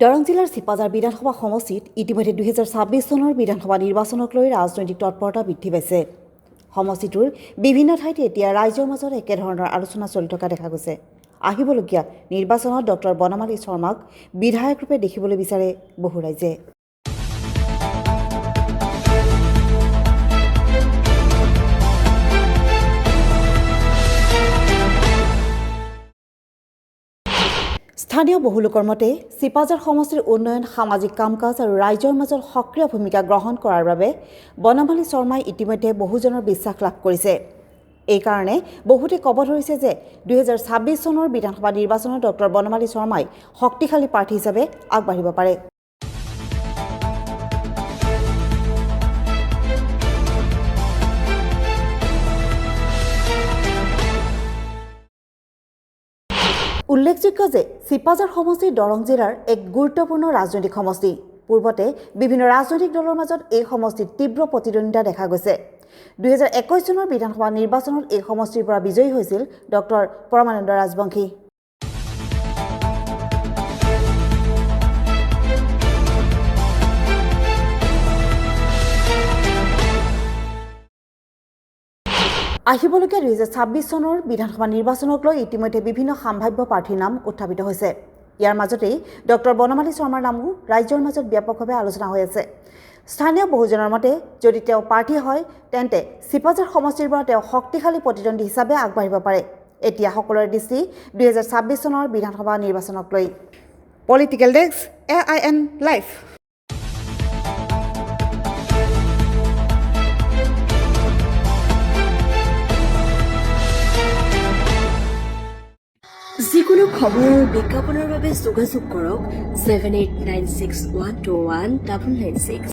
দৰং জিলাৰ চিপাজাৰ বিধানসভা সমষ্টিত ইতিমধ্যে 2026 চনৰ বিধানসভা নিৰ্বাচনক লৈ ৰাজনৈতিক তৎপৰতা বৃদ্ধি পাইছে। সমষ্টিটোৰ বিভিন্ন ঠাইতে এতিয়া ৰাইজৰ মাজত একেধৰণৰ আলোচনা চলি থকা দেখা গৈছে। আহিবলগীয়া নিৰ্বাচনত ডক্টৰ বনমালী শৰ্মাক বিধায়কৰূপে দেখিবলৈ বিচাৰে বহু ৰাইজে। স্থানীয় বহু লোকৰ মতে চিপাজাৰ সমষ্টিৰ উন্নয়ন, সামাজিক কাম কাজ আৰু ৰাইজৰ মাজত সক্ৰিয় ভূমিকা গ্ৰহণ কৰাৰ বাবে বনমালী শৰ্মাই ইতিমধ্যে বহুজনৰ বিশ্বাস লাভ কৰিছে। এইকাৰণে বহুতে ক'ব ধৰিছে যে 2026 চনৰ বিধানসভা নিৰ্বাচনত ডক্টৰ বনমালী শৰ্মাই শক্তিশালী প্ৰাৰ্থী হিচাপে আগবাঢ়িব পাৰে। উল্লেখযোগ্য যে চিপাজাৰ সমষ্টি দৰং জিলাৰ এক গুৰুত্বপূৰ্ণ ৰাজনৈতিক সমষ্টি। পূৰ্বতে বিভিন্ন ৰাজনৈতিক দলৰ মাজত এই সমষ্টিত তীব্ৰ প্ৰতিদ্বন্দ্বিতা দেখা গৈছে। 2021 চনৰ বিধানসভা নিৰ্বাচনত এই সমষ্টিৰ পৰা বিজয়ী হৈছিল ডক্টৰ পৰমানন্দ ৰাজবংশী। আহিবলগীয়া 2026 চনৰ বিধানসভা নিৰ্বাচনক লৈ ইতিমধ্যে বিভিন্ন সাম্ভাব্য প্ৰাৰ্থীৰ নাম উত্থাপিত হৈছে। ইয়াৰ মাজতেই ডক্টৰ বনমালী শৰ্মাৰ নামো ৰাইজৰ মাজত ব্যাপকভাৱে আলোচনা হৈ আছে। স্থানীয় বহুজনৰ মতে যদি তেওঁ প্ৰাৰ্থী হয় তেন্তে চিপাজাৰ সমষ্টিৰ পৰা তেওঁ শক্তিশালী প্ৰতিদ্বন্দ্বী হিচাপে আগবাঢ়িব পাৰে। এতিয়া সকলোৰে দৃষ্টি 2026 চনৰ বিধানসভা নিৰ্বাচনক লৈ। Political desk, AIN live. যিকোনো খবৰ আৰু বিজ্ঞাপনৰ বাবে যোগাযোগ কৰক 7896121996।